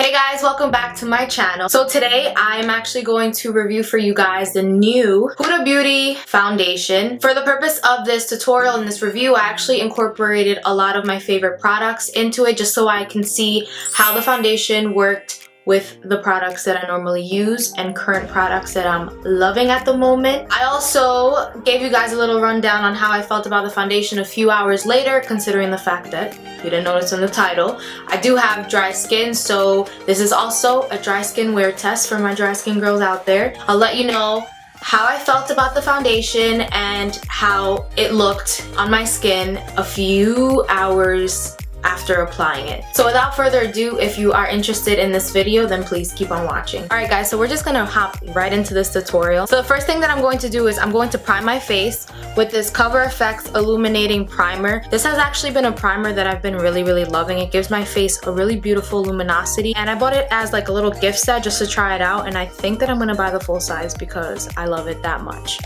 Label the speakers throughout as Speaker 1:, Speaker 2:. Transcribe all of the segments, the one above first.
Speaker 1: Hey guys, welcome back to my channel. So today I'm actually going to review for you guys the new Huda Beauty foundation. For the purpose of this tutorial and this review, I actually incorporated a lot of my favorite products into it just so I can see how the foundation worked with the products that I normally use and current products that I'm loving at the moment. I also gave you guys a little rundown on how I felt about the foundation a few hours later, considering the fact that, if you didn't notice in the title, I do have dry skin, so this is also a dry skin wear test for my dry skin girls out there. I'll let you know how I felt about the foundation and how it looked on my skin a few hours after applying it. So without further ado, if you are interested in this video, then please keep on watching. Alright guys, so we're just gonna hop right into this tutorial. So the first thing that I'm going to do is I'm going to prime my face with this Cover FX Illuminating Primer. This has actually been a primer that I've been really loving. It gives my face a really beautiful luminosity, and I bought it as like a little gift set just to try it out, and I think that I'm gonna buy the full size because I love it that much.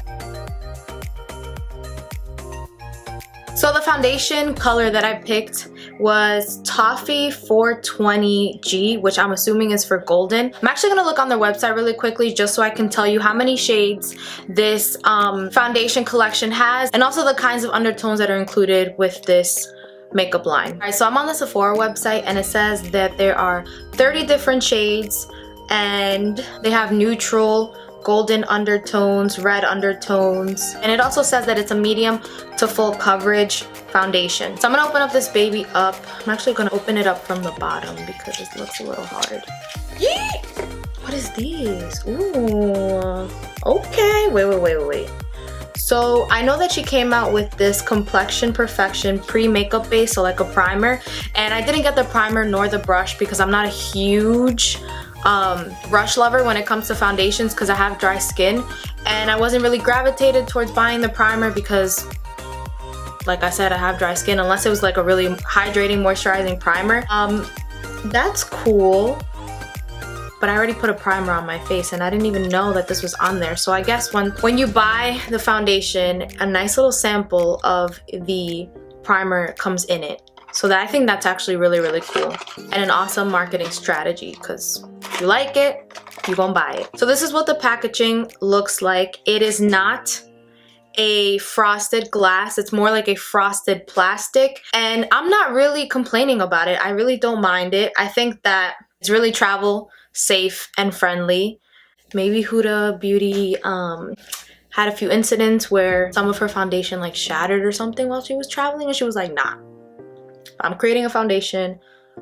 Speaker 1: So the foundation color that I picked was Toffee 420G, which I'm assuming is for golden. I'm actually gonna look on their website really quickly just so I can tell you how many shades this foundation collection has, and also the kinds of undertones that are included with this makeup line. Alright, so I'm on the Sephora website and it says that there are 30 different shades and they have neutral, golden undertones, red undertones, and it also says that it's a medium to full coverage foundation. So I'm gonna open up this baby up. I'm actually gonna open it up from the bottom because it looks a little hard. Yeet! What is these? Ooh, okay, wait. So I know that she came out with this Complexion Perfection pre-makeup base, so like a primer, and I didn't get the primer nor the brush because I'm not a huge brush lover when it comes to foundations because I have dry skin, and I wasn't really gravitated towards buying the primer because, like I said, I have dry skin, unless it was like a really hydrating, moisturizing primer. That's cool, but I already put a primer on my face and I didn't even know that this was on there. So I guess when you buy the foundation, a nice little sample of the primer comes in it. So I think that's actually really cool and an awesome marketing strategy, because if you like it, you're gonna buy it. So this is what the packaging looks like. It is not a frosted glass, it's more like a frosted plastic, and I'm not really complaining about it. I really don't mind it. I think that it's really travel safe and friendly. Maybe Huda Beauty had a few incidents where some of her foundation like shattered or something while she was traveling, and she was like, nah, I'm creating a foundation,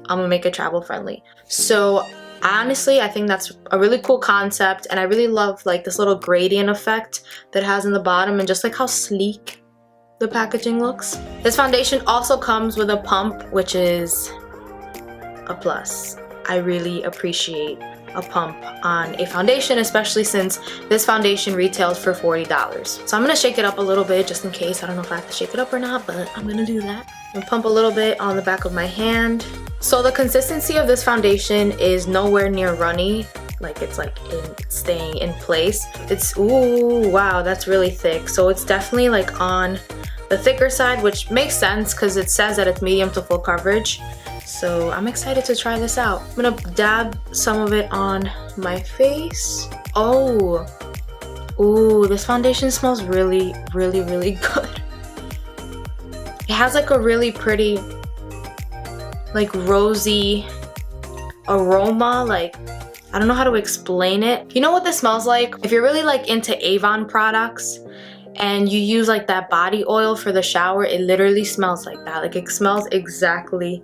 Speaker 1: I'm gonna make it travel friendly. So honestly, I think that's a really cool concept, and I really love like this little gradient effect that it has in the bottom and just like how sleek the packaging looks. This foundation also comes with a pump, which is a plus. I really appreciate a pump on a foundation, especially since this foundation retails for $40. So I'm gonna shake it up a little bit just in case. I don't know if I have to shake it up or not, but I'm gonna do that. And pump a little bit on the back of my hand. So the consistency of this foundation is nowhere near runny, like it's like staying in place. It's, ooh, wow, that's really thick. So it's definitely like on the thicker side, which makes sense because it says that it's medium to full coverage. So I'm excited to try this out. I'm gonna dab some of it on my face. Oh, ooh, this foundation smells really good. It has like a really pretty, like rosy aroma. Like, I don't know how to explain it. You know what this smells like? If you're really like into Avon products and you use like that body oil for the shower, it literally smells like that. Like, it smells exactly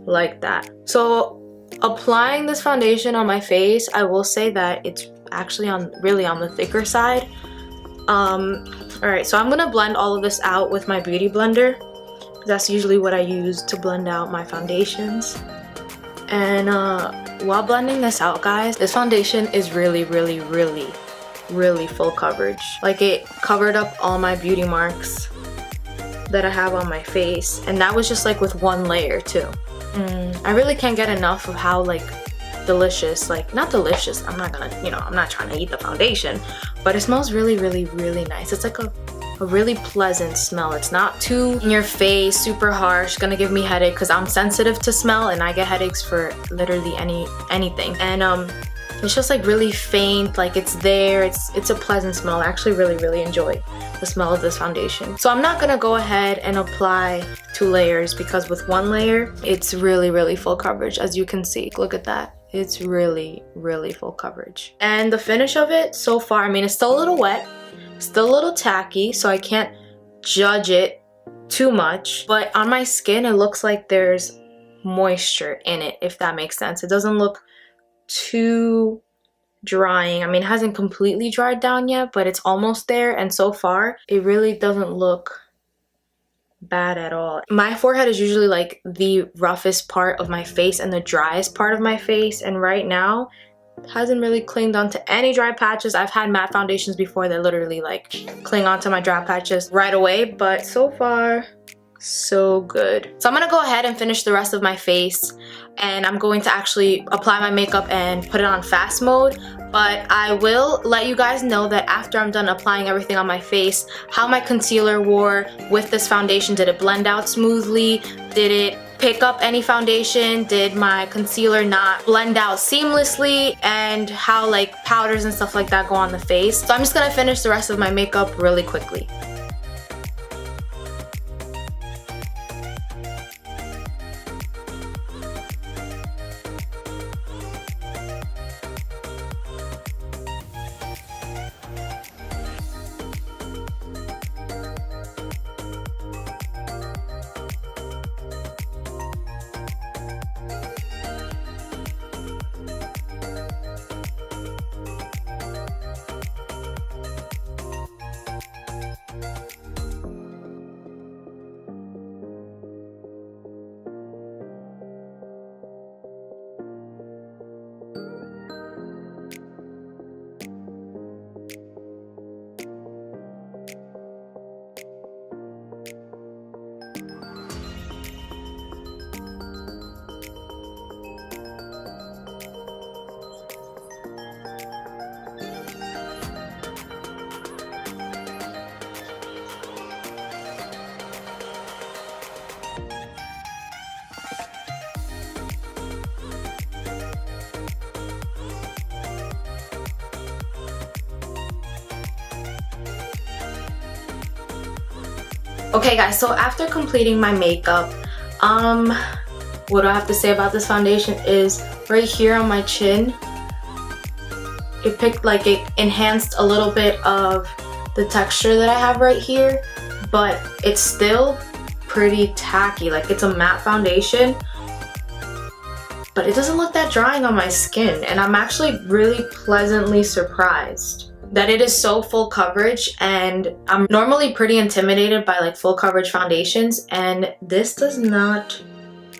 Speaker 1: like that. So applying this foundation on my face, I will say that it's actually really on the thicker side. Alright, so I'm gonna blend all of this out with my beauty blender. That's usually what I use to blend out my foundations. And while blending this out, guys, this foundation is really full coverage. Like, it covered up all my beauty marks that I have on my face, and that was just like with one layer too. I really can't get enough of how like delicious, like not delicious, I'm not gonna, you know, I'm not trying to eat the foundation, but it smells really nice. It's like a a really pleasant smell. It's not too in your face, super harsh, gonna give me headache because I'm sensitive to smell and I get headaches for literally anything. And it's just like really faint, like it's there. It's a pleasant smell. I actually really enjoy the smell of this foundation. So I'm not gonna go ahead and apply 2 layers because with 1 layer, it's really full coverage. As you can see, look at that. It's really full coverage. And the finish of it so far, I mean, it's still a little wet, still a little tacky, so I can't judge it too much. But on my skin, it looks like there's moisture in it, if that makes sense. It doesn't look too drying. I mean, it hasn't completely dried down yet, but it's almost there. And so far, it really doesn't look bad at all. My forehead is usually like the roughest part of my face and the driest part of my face, and right now it hasn't really clinged onto any dry patches. I've had matte foundations before that literally like cling onto my dry patches right away, but so far so good. So I'm gonna go ahead and finish the rest of my face, and I'm going to actually apply my makeup and put it on fast mode. But I will let you guys know that after I'm done applying everything on my face, how my concealer wore with this foundation. Did it blend out smoothly? Did it pick up any foundation? Did my concealer not blend out seamlessly? And how like powders and stuff like that go on the face. So I'm just gonna finish the rest of my makeup really quickly. Okay guys, so after completing my makeup, what do I have to say about this foundation is right here on my chin, it enhanced a little bit of the texture that I have right here, but it's still pretty tacky. Like, it's a matte foundation, but it doesn't look that drying on my skin, and I'm actually really pleasantly surprised that it is so full coverage. And I'm normally pretty intimidated by like full coverage foundations, and this does not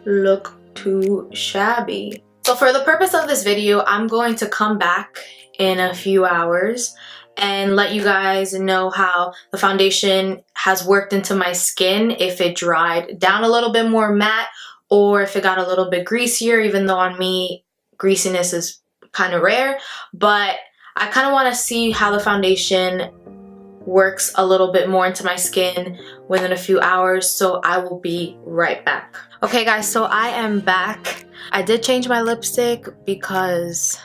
Speaker 1: look too shabby. So for the purpose of this video, I'm going to come back in a few hours and let you guys know how the foundation has worked into my skin, if it dried down a little bit more matte or if it got a little bit greasier, even though on me greasiness is kind of rare. But I kind of want to see how the foundation works a little bit more into my skin within a few hours, so I will be right back. Okay guys, so I am back. I did change my lipstick because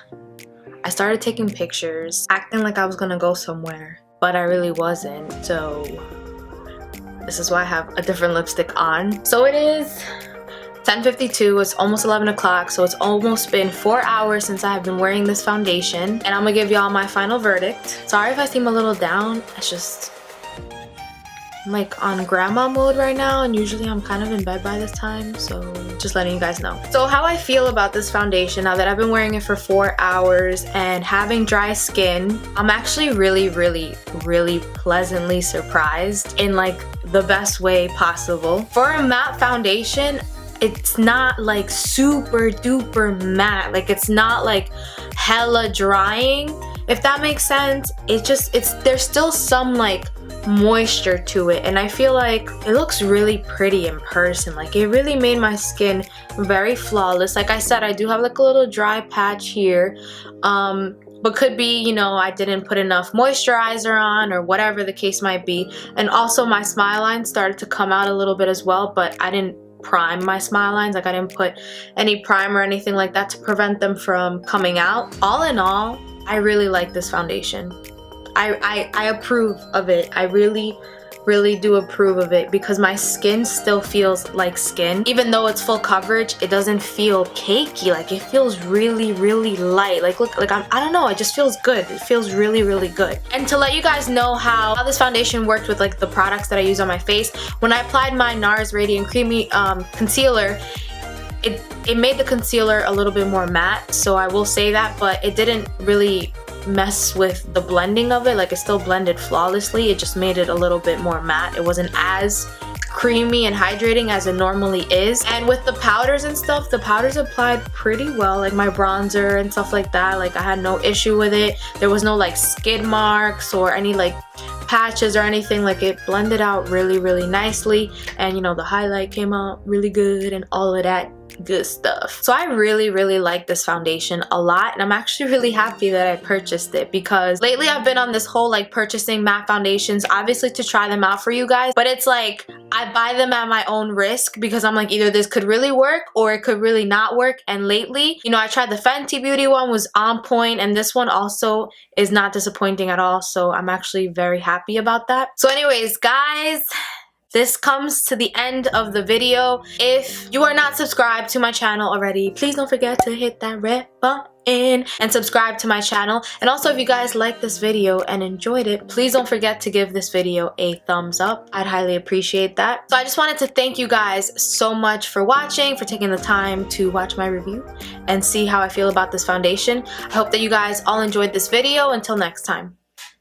Speaker 1: I started taking pictures, acting like I was gonna go somewhere, but I really wasn't, so this is why I have a different lipstick on. So it is 10:52, it's almost 11 o'clock, so it's almost been 4 hours since I have been wearing this foundation, and I'm gonna give y'all my final verdict. Sorry if I seem a little down, it's just, I'm like on grandma mode right now, and usually I'm kind of in bed by this time, so just letting you guys know. So how I feel about this foundation now that I've been wearing it for 4 hours and having dry skin, I'm actually really pleasantly surprised in like the best way possible. For a matte foundation, it's not like super duper matte, like it's not like hella drying, if that makes sense. There's still some like moisture to it, and I feel like it looks really pretty in person. Like, it really made my skin very flawless. Like I said, I do have like a little dry patch here. but could be, you know, I didn't put enough moisturizer on or whatever the case might be. And also my smile lines started to come out a little bit as well, but I didn't prime my smile lines. Like I didn't put any primer or anything like that to prevent them from coming out. All in all, I really like this foundation. I approve of it. I really do approve of it because my skin still feels like skin. Even though it's full coverage, it doesn't feel cakey. Like it feels really light. Like look, like I don't know, it just feels good. It feels really good. And to let you guys know how this foundation worked with like the products that I use on my face, when I applied my NARS Radiant Creamy concealer, it made the concealer a little bit more matte, so I will say that, but it didn't really mess with the blending of it. Like it still blended flawlessly, it just made it a little bit more matte. It wasn't as creamy and hydrating as it normally is. And with the powders and stuff, the powders applied pretty well, like my bronzer and stuff like that. Like I had no issue with it. There was no like skid marks or any like patches or anything. Like it blended out really nicely, and you know, the highlight came out really good and all of that good stuff. So I really like this foundation a lot, and I'm actually really happy that I purchased it because lately I've been on this whole like purchasing matte foundations, obviously to try them out for you guys, but it's like I buy them at my own risk because I'm like, either this could really work or it could really not work. And lately, you know, I tried the Fenty Beauty one, was on point, and this one also is not disappointing at all, so I'm actually very happy about that. So anyways, guys, this comes to the end of the video. If you are not subscribed to my channel already, please don't forget to hit that red button and subscribe to my channel. And also, if you guys liked this video and enjoyed it, please don't forget to give this video a thumbs up. I'd highly appreciate that. So I just wanted to thank you guys so much for watching, for taking the time to watch my review and see how I feel about this foundation. I hope that you guys all enjoyed this video. Until next time.